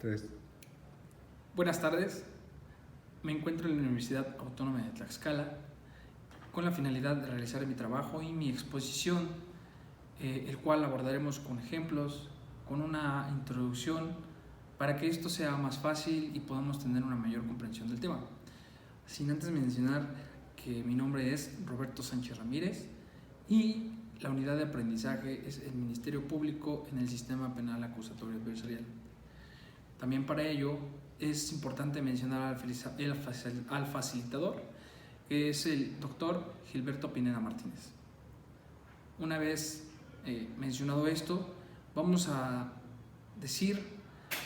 Entonces, Buenas tardes, me encuentro en la Universidad Autónoma de Tlaxcala con la finalidad de realizar mi trabajo y mi exposición, el cual abordaremos con ejemplos, con una introducción para que esto sea más fácil y podamos tener una mayor comprensión del tema. Sin antes mencionar que mi nombre es Roberto Sánchez Ramírez y la unidad de aprendizaje es el Ministerio Público en el Sistema Penal Acusatorio Adversarial. También para ello es importante mencionar al facilitador, que es el doctor Gilberto Pineda Martínez. Una vez mencionado esto, vamos a decir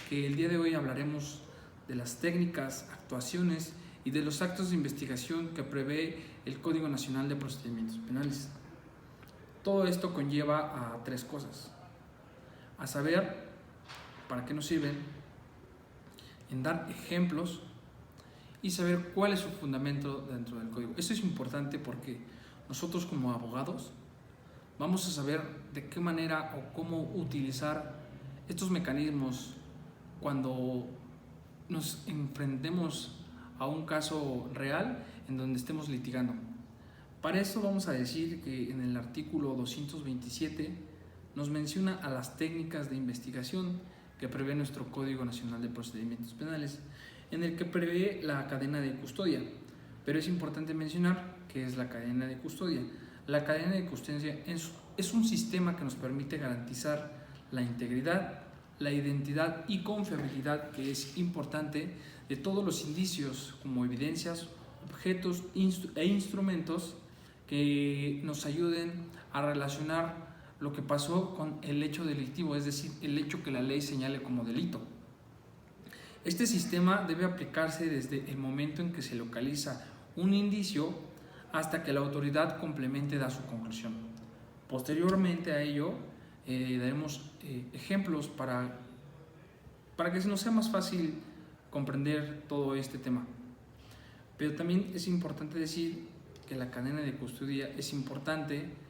que el día de hoy hablaremos de las técnicas, actuaciones y de los actos de investigación que prevé el Código Nacional de Procedimientos Penales. Todo esto conlleva a tres cosas: a saber para qué nos sirven, en dar ejemplos y saber cuál es su fundamento dentro del código. Esto es importante porque nosotros como abogados vamos a saber de qué manera o cómo utilizar estos mecanismos cuando nos enfrentemos a un caso real en donde estemos litigando. Para eso vamos a decir que en el artículo 227 nos menciona a las técnicas de investigación que prevé nuestro Código Nacional de Procedimientos Penales, en el que prevé la cadena de custodia. Pero es importante mencionar qué es la cadena de custodia. La cadena de custodia es un sistema que nos permite garantizar la integridad, la identidad y confiabilidad, que es importante, de todos los indicios como evidencias, objetos e instrumentos que nos ayuden a relacionar lo que pasó con el hecho delictivo, es decir, el hecho que la ley señale como delito. Este sistema debe aplicarse desde el momento en que se localiza un indicio hasta que la autoridad complemente da su conclusión. Posteriormente a ello, daremos ejemplos para que se nos sea más fácil comprender todo este tema. Pero también es importante decir que la cadena de custodia es importante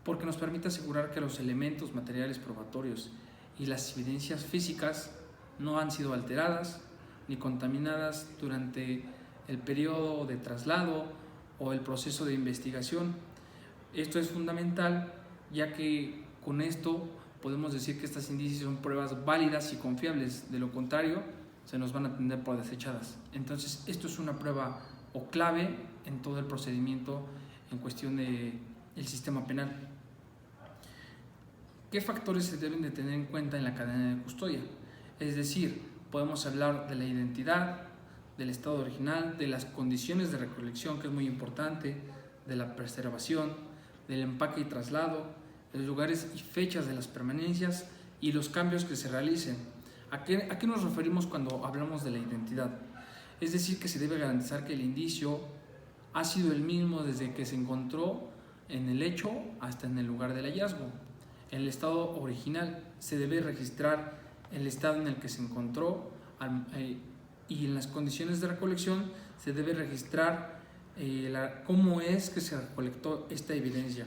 porque nos permite asegurar que los elementos materiales probatorios y las evidencias físicas no han sido alteradas ni contaminadas durante el periodo de traslado o el proceso de investigación. Esto es fundamental, ya que con esto podemos decir que estas indicios son pruebas válidas y confiables. De lo contrario, se nos van a tener por desechadas. Entonces, esto es una prueba o clave en todo el procedimiento en cuestión del sistema penal. ¿Qué factores se deben de tener en cuenta en la cadena de custodia? Es decir, podemos hablar de la identidad, del estado original, de las condiciones de recolección, que es muy importante, de la preservación, del empaque y traslado, de los lugares y fechas de las permanencias y los cambios que se realicen. ¿A qué nos referimos cuando hablamos de la identidad? Es decir, que se debe garantizar que el indicio ha sido el mismo desde que se encontró en el hecho hasta en el lugar del hallazgo. En el estado original se debe registrar el estado en el que se encontró y en las condiciones de recolección se debe registrar cómo es que se recolectó esta evidencia.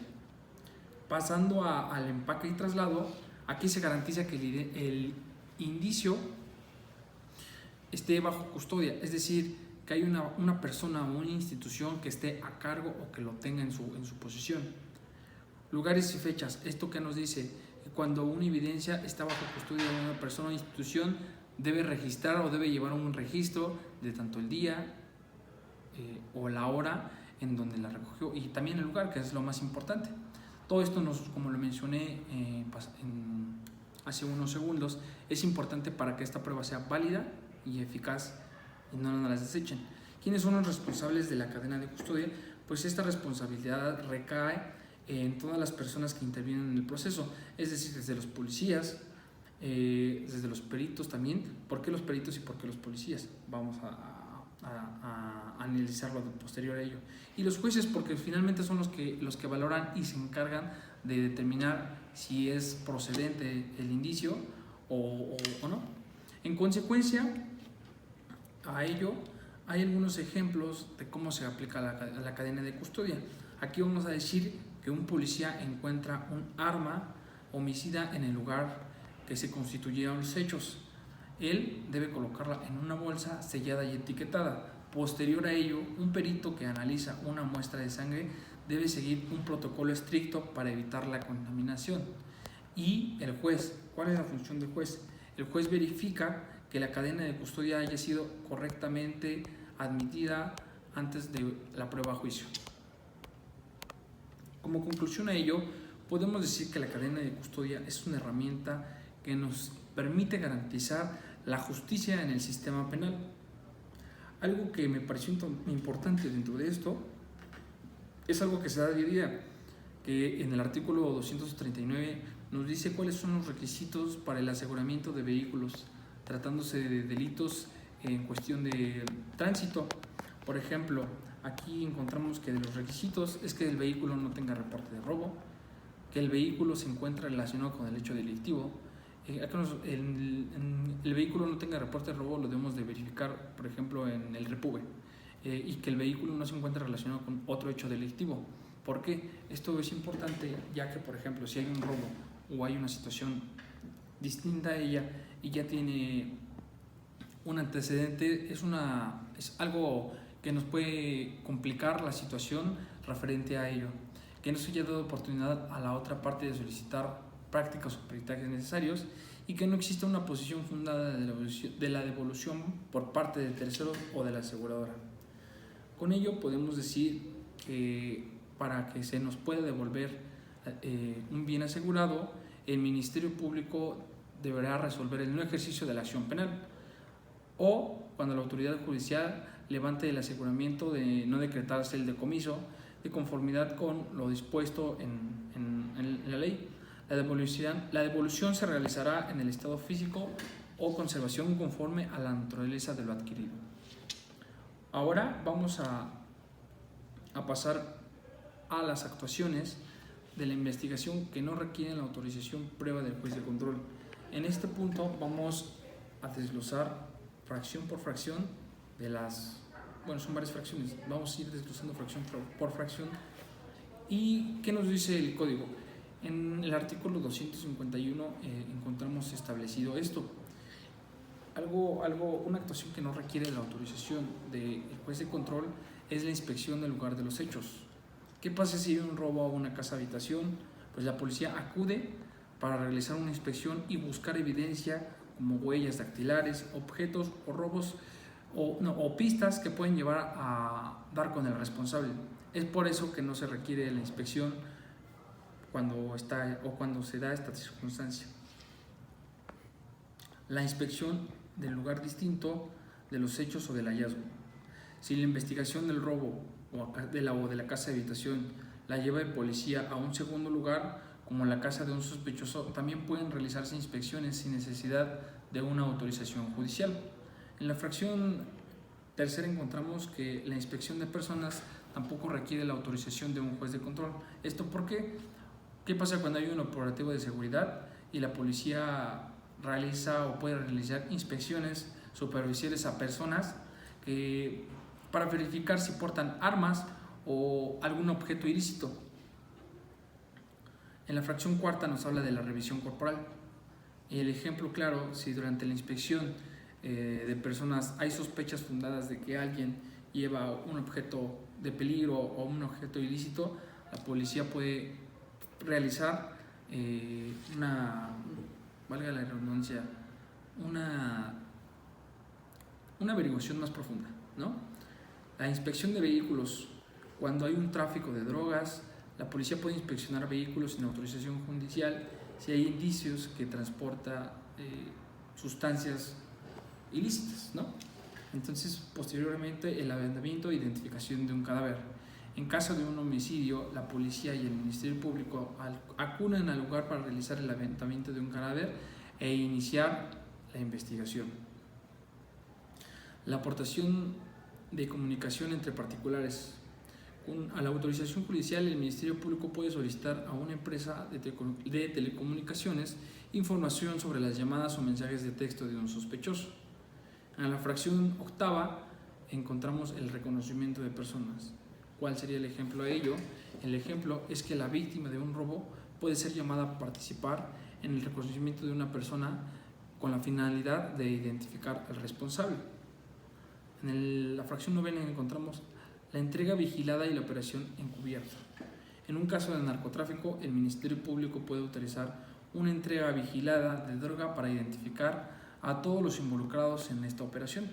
Pasando al empaque y traslado, aquí se garantiza que el indicio esté bajo custodia, es decir, que hay una persona o una institución que esté a cargo o que lo tenga en su posesión. Lugares y fechas, esto que nos dice que cuando una evidencia está bajo custodia de una persona o institución, debe registrar o debe llevar un registro de tanto el día o la hora en donde la recogió y también el lugar, que es lo más importante. Todo esto, como lo mencioné hace unos segundos, es importante para que esta prueba sea válida y eficaz y no nos las desechen. ¿Quiénes son los responsables de la cadena de custodia? Pues esta responsabilidad recae en todas las personas que intervienen en el proceso, es decir, desde los policías, desde los peritos también. ¿Por qué los peritos y por qué los policías? Vamos a analizarlo de posterior a ello. Y los jueces, porque finalmente son los que valoran y se encargan de determinar si es procedente el indicio o no. En consecuencia a ello, hay algunos ejemplos de cómo se aplica la cadena de custodia. Aquí vamos a decir que un policía encuentra un arma homicida en el lugar que se constituyeron los hechos. Él debe colocarla en una bolsa sellada y etiquetada. Posterior a ello, un perito que analiza una muestra de sangre debe seguir un protocolo estricto para evitar la contaminación. Y el juez, ¿cuál es la función del juez? El juez verifica que la cadena de custodia haya sido correctamente admitida antes de la prueba a juicio. Como conclusión a ello, podemos decir que la cadena de custodia es una herramienta que nos permite garantizar la justicia en el sistema penal. Algo que me pareció importante dentro de esto es algo que se da día a día, que en el artículo 239 nos dice cuáles son los requisitos para el aseguramiento de vehículos, tratándose de delitos en cuestión de tránsito. Por ejemplo, aquí encontramos que de los requisitos es que el vehículo no tenga reporte de robo, que el vehículo se encuentre relacionado con el hecho delictivo. El vehículo no tenga reporte de robo lo debemos de verificar, por ejemplo, en el REPUBE, y que el vehículo no se encuentre relacionado con otro hecho delictivo. ¿Por qué? Esto es importante, ya que, por ejemplo, si hay un robo o hay una situación distinta a ella y ya tiene un antecedente, es algo que nos puede complicar la situación referente a ello. Que no se haya dado oportunidad a la otra parte de solicitar prácticas o peritajes necesarios y que no exista una posición fundada de la devolución por parte del tercero o de la aseguradora. Con ello podemos decir que para que se nos pueda devolver un bien asegurado, el Ministerio Público deberá resolver el no ejercicio de la acción penal, o cuando la autoridad judicial levante el aseguramiento de no decretarse el decomiso de conformidad con lo dispuesto en la ley. La devolución se realizará en el estado físico o conservación conforme a la naturaleza de lo adquirido. Ahora vamos a pasar a las actuaciones de la investigación que no requieren la autorización previa del juez de control. En este punto vamos a desglosar fracción por fracción de las... Bueno, son varias fracciones. Vamos a ir desglosando fracción por fracción. ¿Y qué nos dice el código? En el artículo 251 encontramos establecido esto. Una actuación que no requiere la autorización del juez de control es la inspección del lugar de los hechos. ¿Qué pasa si hay un robo a una casa habitación? Pues la policía acude para realizar una inspección y buscar evidencia como huellas dactilares, objetos o robos o pistas que pueden llevar a dar con el responsable. Es por eso que no se requiere la inspección cuando se da esta circunstancia. La inspección del lugar distinto de los hechos o del hallazgo. Si la investigación del robo o de la casa de habitación la lleva el policía a un segundo lugar, como la casa de un sospechoso, también pueden realizarse inspecciones sin necesidad de una autorización judicial. En la fracción tercera encontramos que la inspección de personas tampoco requiere la autorización de un juez de control. ¿Esto por qué? ¿Qué pasa cuando hay un operativo de seguridad y la policía realiza o puede realizar inspecciones superficiales a personas para verificar si portan armas o algún objeto ilícito? En la fracción cuarta nos habla de la revisión corporal. Y el ejemplo claro, si durante la inspección de personas hay sospechas fundadas de que alguien lleva un objeto de peligro o un objeto ilícito, la policía puede realizar valga la redundancia, una averiguación más profunda, ¿no? La inspección de vehículos. Cuando hay un tráfico de drogas, la policía puede inspeccionar vehículos sin autorización judicial si hay indicios que transporta sustancias ilícitas, ¿no? Entonces, posteriormente, el levantamiento e identificación de un cadáver. En caso de un homicidio, la policía y el Ministerio Público acuden al lugar para realizar el levantamiento de un cadáver e iniciar la investigación. La aportación de comunicación entre particulares. A la autorización judicial, el Ministerio Público puede solicitar a una empresa de telecomunicaciones información sobre las llamadas o mensajes de texto de un sospechoso. En la fracción octava encontramos el reconocimiento de personas. ¿Cuál sería el ejemplo de ello? El ejemplo es que la víctima de un robo puede ser llamada a participar en el reconocimiento de una persona con la finalidad de identificar al responsable. En la fracción novena encontramos la entrega vigilada y la operación encubierta. En un caso de narcotráfico, el Ministerio Público puede autorizar una entrega vigilada de droga para identificar a todos los involucrados en esta operación.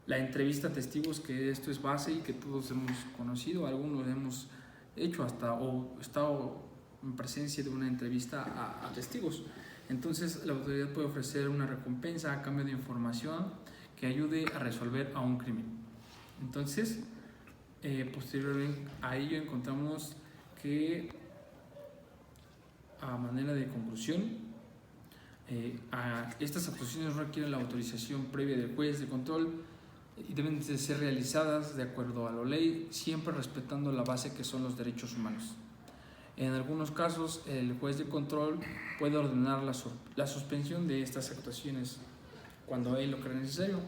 La entrevista a testigos, que esto es base y que todos hemos conocido, algunos hemos hecho hasta o estado en presencia de una entrevista a testigos. Entonces la autoridad puede ofrecer una recompensa a cambio de información que ayude a resolver a un crimen. Entonces, posteriormente a ello encontramos que, a manera de conclusión, estas actuaciones requieren la autorización previa del juez de control y deben de ser realizadas de acuerdo a la ley, siempre respetando la base que son los derechos humanos. En algunos casos, el juez de control puede ordenar la suspensión de estas actuaciones cuando él lo cree necesario.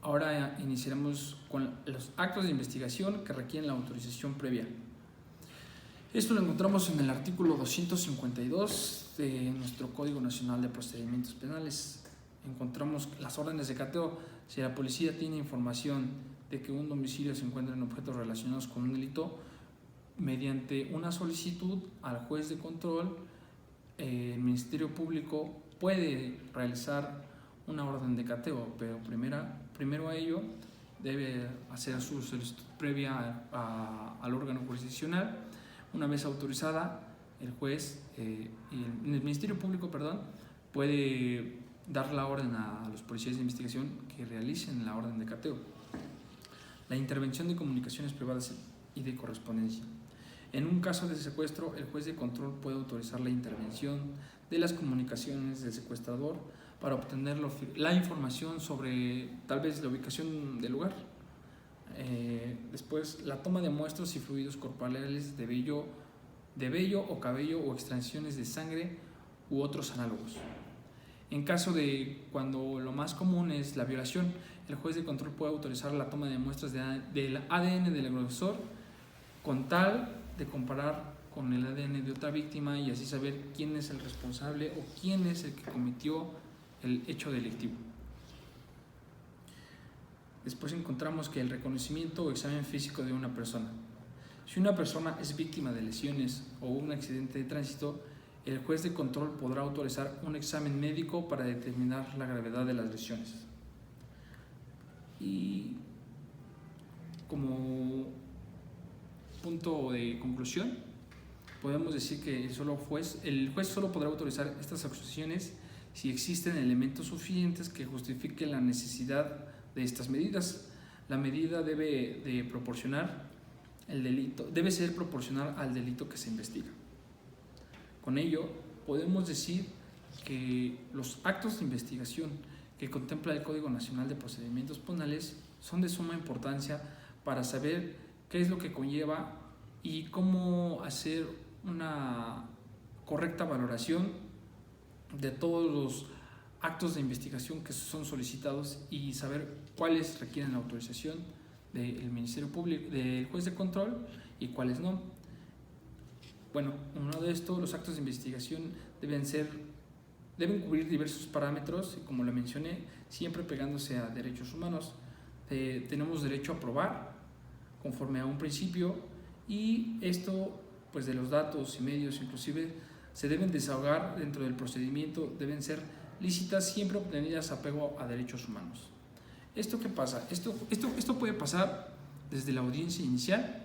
Ahora iniciaremos con los actos de investigación que requieren la autorización previa. Esto lo encontramos en el artículo 252 de nuestro Código Nacional de Procedimientos Penales. Encontramos las órdenes de cateo. Si la policía tiene información de que un domicilio se encuentra en objetos relacionados con un delito, mediante una solicitud al juez de control, el Ministerio Público puede realizar una orden de cateo, pero primero a ello debe hacer su solicitud previa al órgano jurisdiccional. Una vez autorizada, el juez y el Ministerio Público, puede dar la orden a los policías de investigación que realicen la orden de cateo. La intervención de comunicaciones privadas y de correspondencia. En un caso de secuestro, el juez de control puede autorizar la intervención de las comunicaciones del secuestrador para obtener la información sobre tal vez la ubicación del lugar. Después, la toma de muestras y fluidos corporales de vello o cabello o extracciones de sangre u otros análogos. En caso de cuando lo más común es la violación, el juez de control puede autorizar la toma de muestras del ADN del agresor con tal de comparar con el ADN de otra víctima y así saber quién es el responsable o quién es el que cometió el hecho delictivo. Después encontramos que el reconocimiento o examen físico de una persona. Si una persona es víctima de lesiones o un accidente de tránsito, el juez de control podrá autorizar un examen médico para determinar la gravedad de las lesiones. Y como punto de conclusión, podemos decir que el juez solo podrá autorizar estas acusaciones si existen elementos suficientes que justifiquen la necesidad de estas medidas. La medida debe ser proporcional al delito que se investiga. Con ello, podemos decir que los actos de investigación que contempla el Código Nacional de Procedimientos Penales son de suma importancia para saber qué es lo que conlleva y cómo hacer una correcta valoración de todos los actos de investigación que son solicitados y saber cuáles requieren la autorización del Ministerio Público, del juez de control y cuáles no. Bueno, uno de estos, los actos de investigación deben cubrir diversos parámetros y, como lo mencioné, siempre pegándose a derechos humanos. Tenemos derecho a probar conforme a un principio y esto, pues, de los datos y medios inclusive se deben desahogar dentro del procedimiento, deben ser lícitas, siempre obtenidas apego a derechos humanos. ¿Esto qué pasa? Esto puede pasar desde la audiencia inicial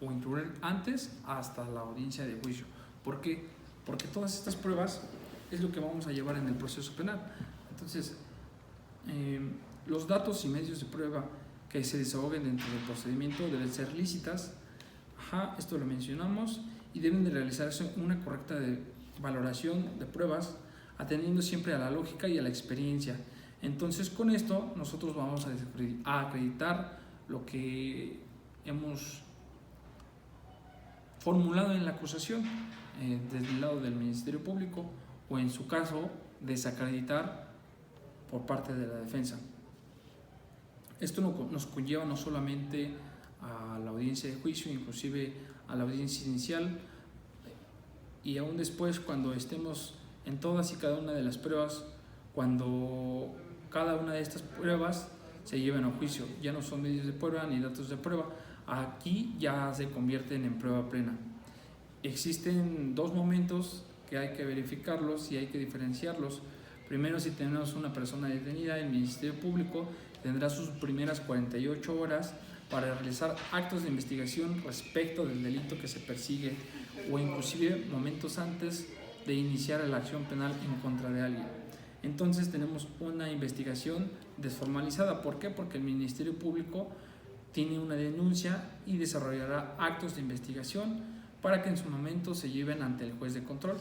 o incluir antes hasta la audiencia de juicio. ¿Por qué? Porque todas estas pruebas es lo que vamos a llevar en el proceso penal. Entonces, los datos y medios de prueba que se desahoguen dentro del procedimiento deben ser lícitas, esto lo mencionamos, y deben de realizarse una correcta valoración de pruebas, atendiendo siempre a la lógica y a la experiencia. Entonces, con esto nosotros vamos a acreditar lo que hemos formulado en la acusación desde el lado del Ministerio Público, o en su caso desacreditar por parte de la defensa. Esto nos conlleva no solamente a la audiencia de juicio, inclusive a la audiencia inicial, y aún después, cuando estemos en todas y cada una de las pruebas, cuando cada una de estas pruebas se lleven a juicio, ya no son medios de prueba ni datos de prueba, aquí ya se convierten en prueba plena. Existen dos momentos que hay que verificarlos y hay que diferenciarlos. Primero, si tenemos una persona detenida, el Ministerio Público tendrá sus primeras 48 horas para realizar actos de investigación respecto del delito que se persigue, o inclusive momentos antes de iniciar la acción penal en contra de alguien. Entonces tenemos una investigación desformalizada. ¿Por qué? Porque el Ministerio Público tiene una denuncia y desarrollará actos de investigación para que en su momento se lleven ante el juez de control.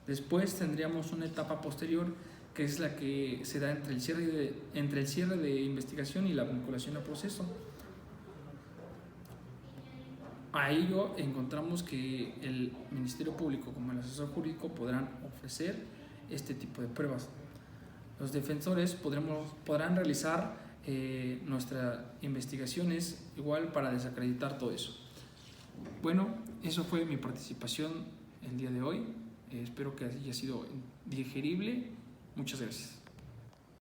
Después tendríamos una etapa posterior, que es la que se da entre el cierre de investigación y la vinculación a proceso. A ello encontramos que el Ministerio Público como el asesor jurídico podrán ofrecer este tipo de pruebas. Los defensores podrán realizar nuestras investigaciones igual para desacreditar todo eso. Bueno, eso fue mi participación el día de hoy. Espero que haya sido digerible. Muchas gracias.